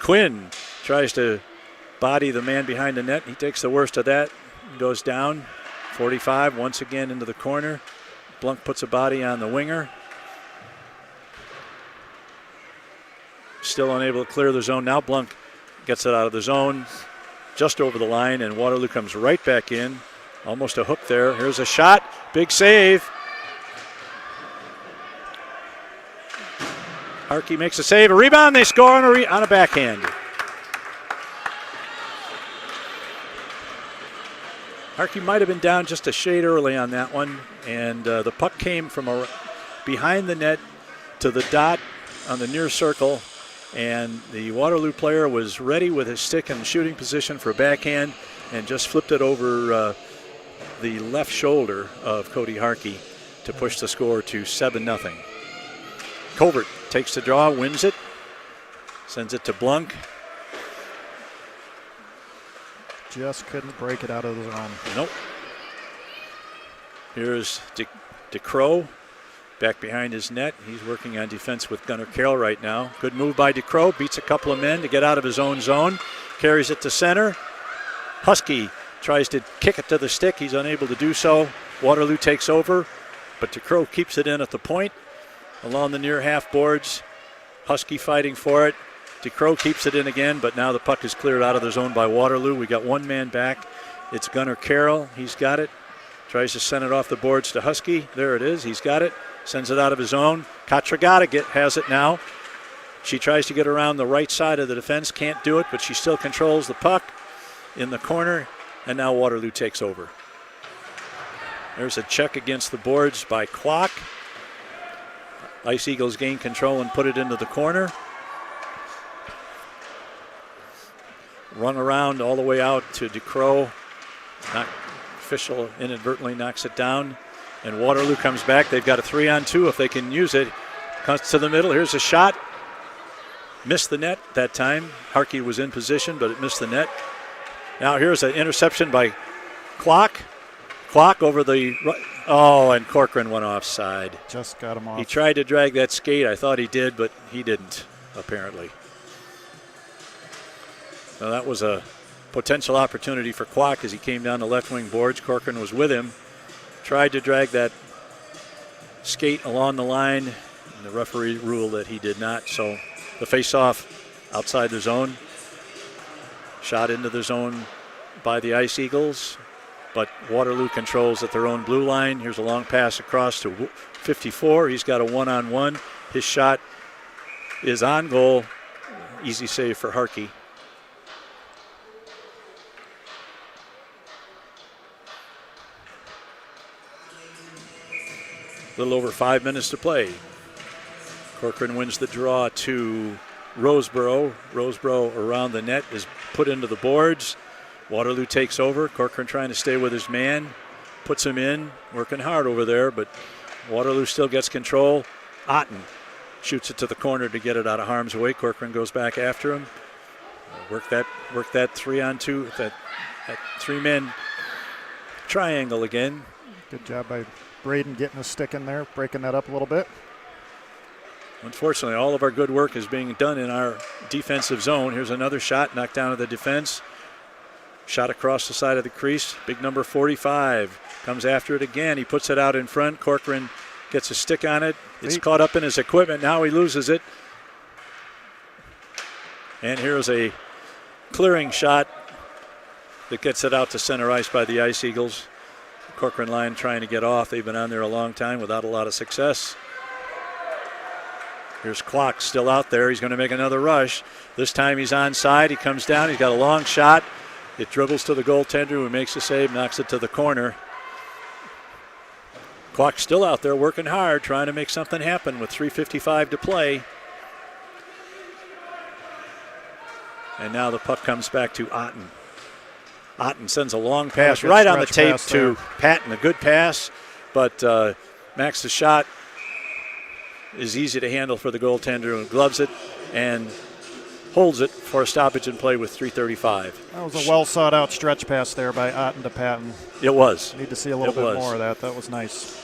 Quinn tries to body the man behind the net. He takes the worst of that. Goes down. 45 once again into the corner. Blunk puts a body on the winger. Still unable to clear the zone. Now Blunk gets it out of the zone, just over the line, and Waterloo comes right back in. Almost a hook there. Here's a shot. Big save. Harkey makes a save. A rebound. They score on a backhand. Harkey might have been down just a shade early on that one, and the puck came from behind the net to the dot on the near circle, and the Waterloo player was ready with his stick in shooting position for a backhand and just flipped it over the left shoulder of Cody Harkey to push the score to 7-0. Covert takes the draw, wins it, sends it to Blunk. Just couldn't break it out of the zone. Nope. Here's DeCrow back behind his net. He's working on defense with Gunnar Carroll right now. Good move by DeCrow. Beats a couple of men to get out of his own zone. Carries it to center. Husky tries to kick it to the stick. He's unable to do so. Waterloo takes over, but DeCrow keeps it in at the point along the near half boards. Husky fighting for it. DeCrow keeps it in again, but now the puck is cleared out of the zone by Waterloo. We got one man back. It's Gunnar Carroll. He's got it. Tries to send it off the boards to Husky. There it is. He's got it. Sends it out of his own. Katragata has it now. She tries to get around the right side of the defense. Can't do it, but she still controls the puck in the corner. And now Waterloo takes over. There's a check against the boards by Clock. Ice Eagles gain control and put it into the corner. Run around all the way out to DeCrow. Official inadvertently knocks it down. And Waterloo comes back. They've got a 3-on-2 if they can use it. Comes to the middle. Here's a shot. Missed the net that time. Harkey was in position, but it missed the net. Now here's an interception by Clock. Clock over the... Oh, and Corcoran went offside. Just got him off. He tried to drag that skate. I thought he did, but he didn't, apparently. So that was a potential opportunity for Clock as he came down the left wing boards. Corcoran was with him. Tried to drag that skate along the line. And the referee ruled that he did not. So the face-off outside the zone. Shot into the zone by the Ice Eagles. But Waterloo controls at their own blue line. Here's a long pass across to 54. He's got a one-on-one. His shot is on goal. Easy save for Harkey. A little over 5 minutes to play. Corcoran wins the draw to Roseboro. Roseboro around the net is put into the boards. Waterloo takes over. Corcoran trying to stay with his man. Puts him in. Working hard over there, but Waterloo still gets control. Otten shoots it to the corner to get it out of harm's way. Corcoran goes back after him. Work that 3-on-2, that three-man triangle again. Good job by Braden getting a stick in there, breaking that up a little bit. Unfortunately, all of our good work is being done in our defensive zone. Here's another shot knocked down to the defense. Shot across the side of the crease. Big number 45 comes after it again. He puts it out in front. Corcoran gets a stick on it. It's caught up in his equipment. Now he loses it. And here's a clearing shot that gets it out to center ice by the Ice Eagles. Corcoran line trying to get off. They've been on there a long time without a lot of success. Here's Clock still out there. He's going to make another rush. This time he's onside. He comes down. He's got a long shot. It dribbles to the goaltender who makes the save, knocks it to the corner. Clock still out there working hard, trying to make something happen with 3:55 to play. And now the puck comes back to Otten. Otten sends a long pass right on the tape to Patton. A good pass, but Max's shot is easy to handle for the goaltender who gloves it and holds it for a stoppage in play with 3:35. That was a well-sought-out stretch pass there by Otten to Patton. It was. Need to see a little bit more of that. That was nice.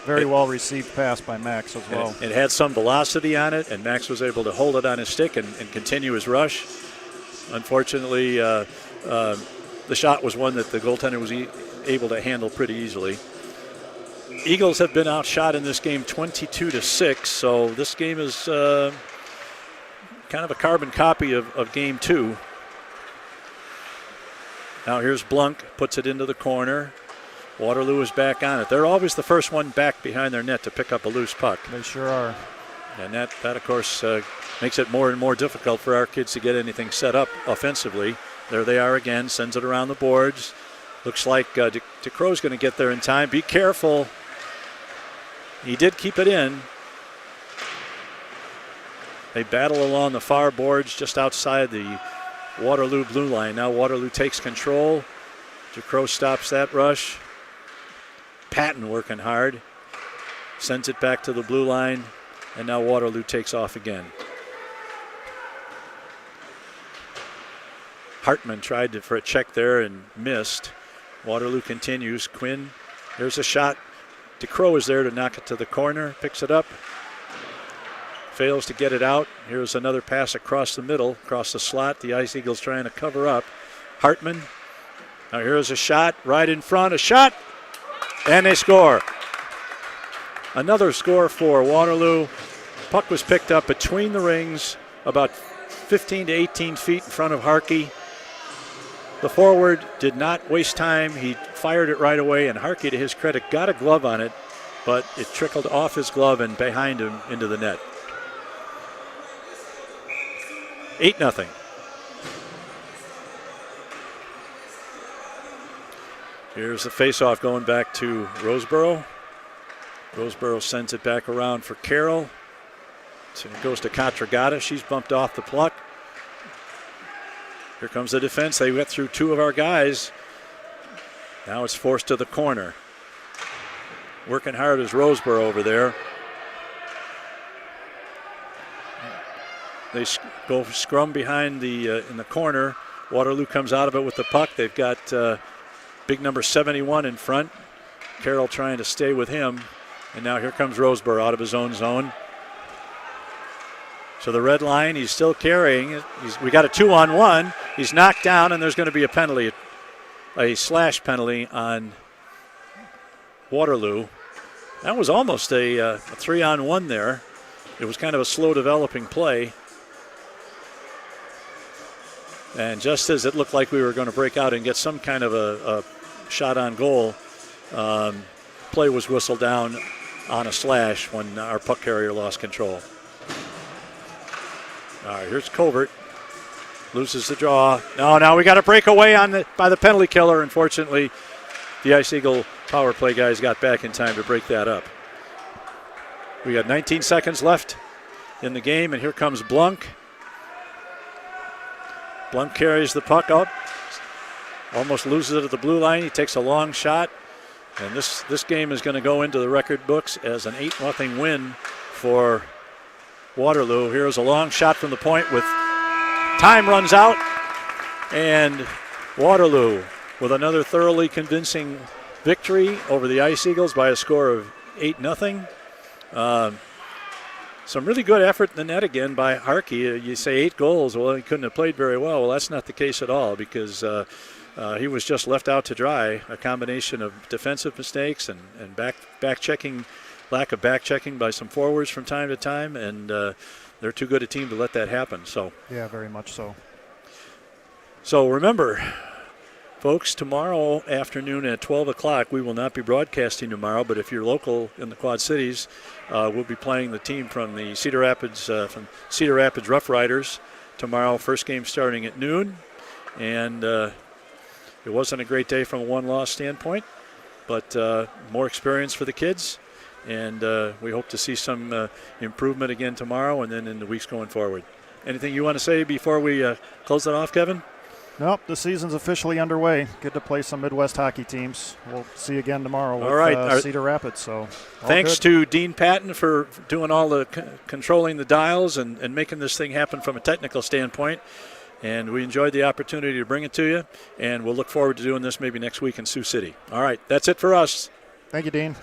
Very well-received pass by Max as well. It had some velocity on it, and Max was able to hold it on his stick and continue his rush. Unfortunately, the shot was one that the goaltender was able to handle pretty easily. Eagles have been outshot in this game 22-6, so this game is kind of a carbon copy of Game 2. Now here's Blunk, puts it into the corner. Waterloo is back on it. They're always the first one back behind their net to pick up a loose puck. They sure are. And that of course, makes it more and more difficult for our kids to get anything set up offensively. There they are again, sends it around the boards. Looks like DeCrow's going to get there in time. Be careful. He did keep it in. They battle along the far boards just outside the Waterloo blue line. Now Waterloo takes control. DeCrow stops that rush. Patton working hard. Sends it back to the blue line. And now Waterloo takes off again. Hartman tried for a check there and missed. Waterloo continues. Quinn, there's a shot. DeCrow is there to knock it to the corner. Picks it up. Fails to get it out. Here's another pass across the middle, across the slot. The Ice Eagles trying to cover up. Hartman. Now here's a shot right in front. A shot. And they score. Another score for Waterloo. Puck was picked up between the rings, about 15 to 18 feet in front of Harkey. The forward did not waste time. He fired it right away, and Harkey, to his credit, got a glove on it, but it trickled off his glove and behind him into the net. 8-0. Here's the faceoff going back to Roseboro. Roseboro sends it back around for Carroll. So it goes to Contragata. She's bumped off the puck. Here comes the defense. They went through two of our guys. Now it's forced to the corner. Working hard is Roseboro over there. They go scrum behind the in the corner. Waterloo comes out of it with the puck. They've got big number 71 in front. Carroll trying to stay with him. And now here comes Roseboro out of his own zone. So the red line, he's still carrying. We got a 2-on-1. He's knocked down, and there's going to be a penalty, a slash penalty on Waterloo. That was almost a 3-on-1 there. It was kind of a slow developing play. And just as it looked like we were going to break out and get some kind of a shot on goal, play was whistled down on a slash when our puck carrier lost control. All right, here's Covert. Loses the draw. No, now we got a breakaway by the penalty killer. Unfortunately, the Ice Eagle power play guys got back in time to break that up. We got 19 seconds left in the game, and here comes Blunk. Blunk carries the puck up. Almost loses it at the blue line. He takes a long shot. And this game is going to go into the record books as an 8-0 win for Waterloo. Here's a long shot from the point with time runs out. And Waterloo with another thoroughly convincing victory over the Ice Eagles by a score of 8-0. Some really good effort in the net again by Harkey. You say 8 goals. Well, he couldn't have played very well. Well, that's not the case at all because he was just left out to dry. A combination of defensive mistakes and back checking, lack of back checking by some forwards from time to time, and they're too good a team to let that happen. So yeah, very much so. So remember, folks, tomorrow afternoon at 12 o'clock, we will not be broadcasting tomorrow, but if you're local in the Quad Cities, we'll be playing the team from the Cedar Rapids Rough Riders tomorrow. First game starting at noon, and it wasn't a great day from a one-loss standpoint, but more experience for the kids, and we hope to see some improvement again tomorrow and then in the weeks going forward. Anything you want to say before we close it off, Kevin? Nope, the season's officially underway. Good to play some Midwest hockey teams. We'll see you again tomorrow with Cedar Rapids. So, thanks to Dean Patton for doing all the controlling the dials and making this thing happen from a technical standpoint. And we enjoyed the opportunity to bring it to you. And we'll look forward to doing this maybe next week in Sioux City. All right, that's it for us. Thank you, Dean.